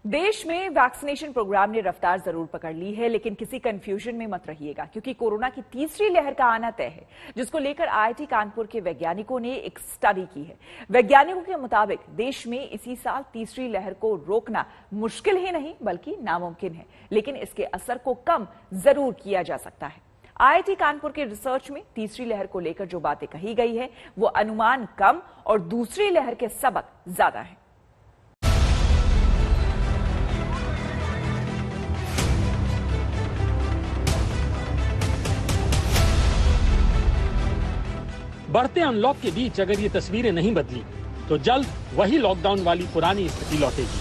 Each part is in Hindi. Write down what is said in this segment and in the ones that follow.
देश में वैक्सीनेशन प्रोग्राम ने रफ्तार जरूर पकड़ ली है, लेकिन किसी कंफ्यूजन में मत रहिएगा, क्योंकि कोरोना की तीसरी लहर का आना तय है, जिसको लेकर आईआईटी कानपुर के वैज्ञानिकों ने एक स्टडी की है। वैज्ञानिकों के मुताबिक देश में इसी साल तीसरी लहर को रोकना मुश्किल ही नहीं बल्कि नामुमकिन है, लेकिन इसके असर को कम जरूर किया जा सकता है। आईआईटी कानपुर के रिसर्च में तीसरी लहर को लेकर जो बातें कही गई है वो अनुमान कम और दूसरी लहर के सबक ज्यादा है। बढ़ते अनलॉक के बीच अगर ये तस्वीरें नहीं बदली तो जल्द वही लॉकडाउन वाली पुरानी स्थिति लौटेगी।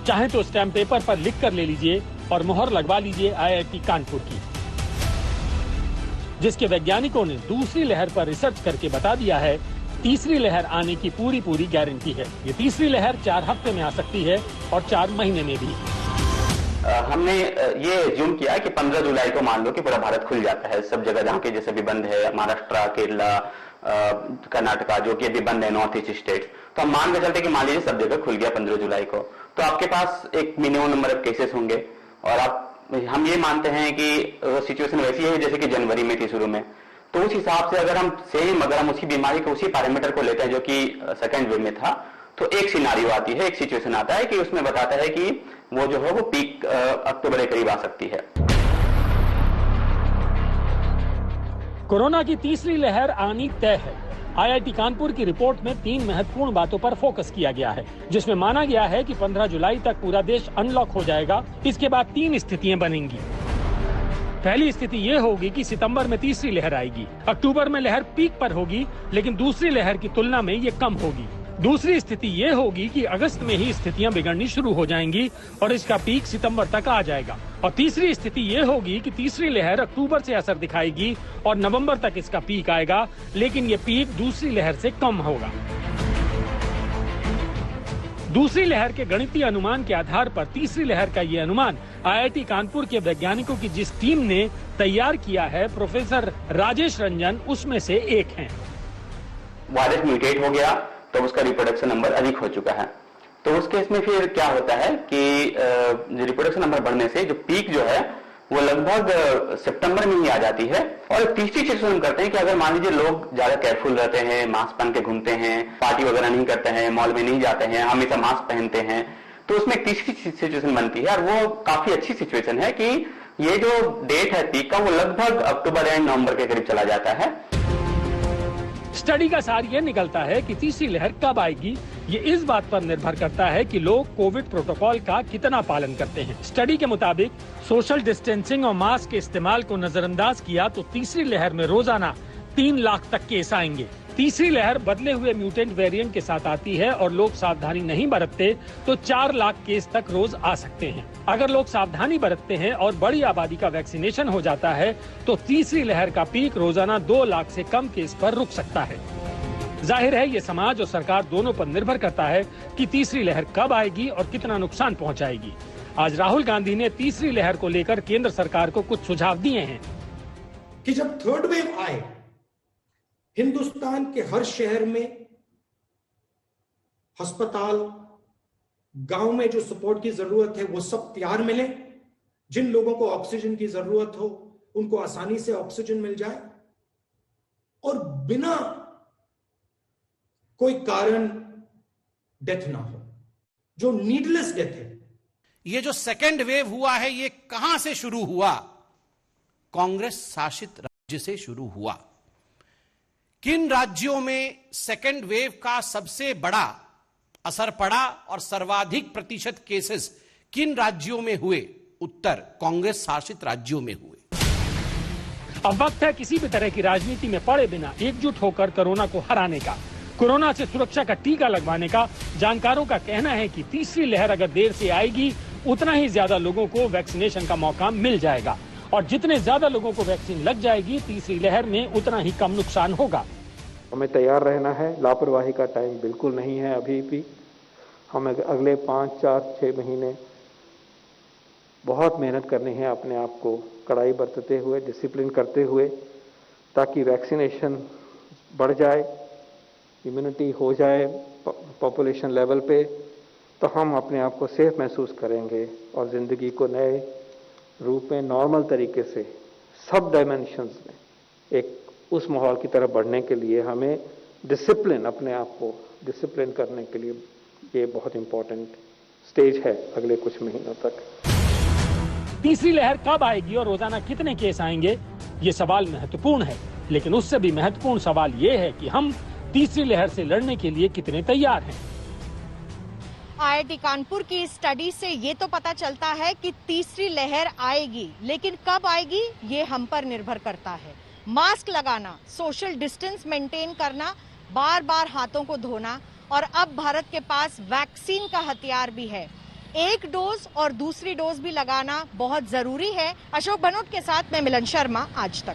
चाहे तो स्टैम्प पेपर पर लिख कर ले लीजिए और मुहर लगवा लीजिए आईआईटी कानपुर की, जिसके वैज्ञानिकों ने दूसरी लहर पर रिसर्च करके बता दिया है तीसरी लहर आने की पूरी गारंटी है। ये तीसरी लहर 4 हफ्ते में आ सकती है और 4 महीने में भी। हमने ये एज्यूम किया कि 15 जुलाई को मान लो कि पूरा भारत खुल जाता है, सब जगह जहाँ के जैसे भी बंद है, महाराष्ट्र, केरला, कर्नाटका जो कि अभी बंद है, नॉर्थ ईस्ट स्टेट, तो हम मान के चलते कि मान लीजिए सब जगह खुल गया 15 जुलाई को, तो आपके पास एक मिनिमम नंबर ऑफ केसेस होंगे और हम ये मानते हैं कि सिचुएशन वैसी है जैसे कि जनवरी में थी शुरू में, तो उस हिसाब से अगर हम उसी बीमारी को उसी पैरामीटर को लेते हैं जो कि सेकेंड वेव में था, तो एक सिनारियो आती है, एक सिचुएशन आता है कि उसमें बताता है कि वो जो है वो पीक अक्टूबर के करीब आ सकती है। कोरोना की तीसरी लहर आनी तय है। आईआईटी कानपुर की रिपोर्ट में 3 महत्वपूर्ण बातों पर फोकस किया गया है, जिसमें माना गया है कि 15 जुलाई तक पूरा देश अनलॉक हो जाएगा। इसके बाद 3 स्थितियां बनेंगी। पहली स्थिति ये होगी कि सितंबर में तीसरी लहर आएगी, अक्टूबर में लहर पीक पर होगी, लेकिन दूसरी लहर की तुलना में ये कम होगी। दूसरी स्थिति ये होगी कि अगस्त में ही स्थितियां बिगड़नी शुरू हो जाएंगी और इसका पीक सितंबर तक आ जाएगा। और तीसरी स्थिति ये होगी कि तीसरी लहर अक्टूबर से असर दिखाएगी और नवंबर तक इसका पीक आएगा, लेकिन ये पीक दूसरी लहर से कम होगा। दूसरी लहर के गणितीय अनुमान के आधार पर तीसरी लहर का ये अनुमान आईआईटी कानपुर के वैज्ञानिकों की जिस टीम ने तैयार किया है, प्रोफेसर राजेश रंजन उसमें से एक हैं। वायरस म्यूटेट हो गया तो उसका रिप्रोडक्शन नंबर अधिक हो चुका है, तो उस केस में फिर क्या होता है कि रिप्रोडक्शन नंबर बढ़ने से जो पीक जो है वो लगभग सितंबर में ही आ जाती है। और तीसरी चीज हम करते हैं कि अगर मान लीजिए लोग ज्यादा केयरफुल रहते हैं, मास्क पहन के घूमते हैं, पार्टी वगैरह नहीं करते हैं, मॉल में नहीं जाते हैं, हमेशा मास्क पहनते हैं, तो उसमें एक तीसरी सिचुएशन बनती है और वो काफी अच्छी सिचुएशन है कि ये जो डेट है पीक का वो लगभग अक्टूबर एंड नवंबर के करीब चला जाता है। स्टडी का सार ये निकलता है कि तीसरी लहर कब आएगी, ये इस बात पर निर्भर करता है कि लोग कोविड प्रोटोकॉल का कितना पालन करते हैं। स्टडी के मुताबिक सोशल डिस्टेंसिंग और मास्क के इस्तेमाल को नजरअंदाज किया तो तीसरी लहर में रोजाना 3 लाख तक केस आएंगे। तीसरी लहर बदले हुए म्यूटेंट वेरिएंट के साथ आती है और लोग सावधानी नहीं बरतते तो 4 लाख केस तक रोज आ सकते हैं। अगर लोग सावधानी बरतते हैं और बड़ी आबादी का वैक्सीनेशन हो जाता है तो तीसरी लहर का पीक रोजाना 2 लाख से कम केस पर रुक सकता है। जाहिर है ये समाज और सरकार दोनों पर निर्भर करता है कि तीसरी लहर कब आएगी और कितना नुकसान पहुंचाएगी। आज राहुल गांधी ने तीसरी लहर को लेकर केंद्र सरकार को कुछ सुझाव दिए हैं कि जब थर्ड वेव आए, हिंदुस्तान के हर शहर में अस्पताल, गांव में जो सपोर्ट की जरूरत है वो सब तैयार मिले। जिन लोगों को ऑक्सीजन की जरूरत हो उनको आसानी से ऑक्सीजन मिल जाए और बिना कोई कारण डेथ ना हो, जो नीडलेस डेथ है। ये जो सेकेंड वेव हुआ है ये कहां से शुरू हुआ? कांग्रेस शासित राज्य से शुरू हुआ। किन राज्यों में सेकेंड वेव का सबसे बड़ा असर पड़ा और सर्वाधिक प्रतिशत केसेस किन राज्यों में हुए? उत्तर कांग्रेस शासित राज्यों में हुए। अब वक्त है किसी भी तरह की राजनीति में पड़े बिना एकजुट होकर कोरोना को हराने का, कोरोना से सुरक्षा का टीका लगवाने का। जानकारों का कहना है कि तीसरी लहर अगर देर से आएगी उतना ही ज्यादा लोगों को वैक्सीनेशन का मौका मिल जाएगा और जितने ज्यादा लोगों को वैक्सीन लग जाएगी तीसरी लहर में उतना ही कम नुकसान होगा। हमें तैयार रहना है, लापरवाही का टाइम बिल्कुल नहीं है। अभी भी हमें अगले 5, 4, 6 महीने बहुत मेहनत करनी है, अपने आप को कड़ाई बरतते हुए, डिसिप्लिन करते हुए, ताकि वैक्सीनेशन बढ़ जाए, इम्यूनिटी हो जाए पॉपुलेशन लेवल पे, तो हम अपने आप को सेफ महसूस करेंगे और ज़िंदगी को नए रूप में नॉर्मल तरीके से सब डायमेंशंस में एक उस माहौल की तरफ बढ़ने के लिए हमें डिसिप्लिन, अपने आप को डिसिप्लिन करने के लिए ये बहुत इंपॉर्टेंट स्टेज है अगले कुछ महीनों तक। तीसरी लहर कब आएगी और रोजाना कितने केस आएंगे, ये सवाल महत्वपूर्ण है, लेकिन उससे भी महत्वपूर्ण सवाल ये है कि हम तीसरी लहर से लड़ने के लिए कितने तैयार हैं। IIT कानपुर की स्टडी से ये तो पता चलता है कि तीसरी लहर आएगी, लेकिन कब आएगी ये हम पर निर्भर करता है। मास्क लगाना, सोशल डिस्टेंस मेंटेन करना, बार बार हाथों को धोना, और अब भारत के पास वैक्सीन का हथियार भी है। एक डोज और दूसरी डोज भी लगाना बहुत जरूरी है। अशोक भनोट के साथ मैं मिलन शर्मा, आज तक।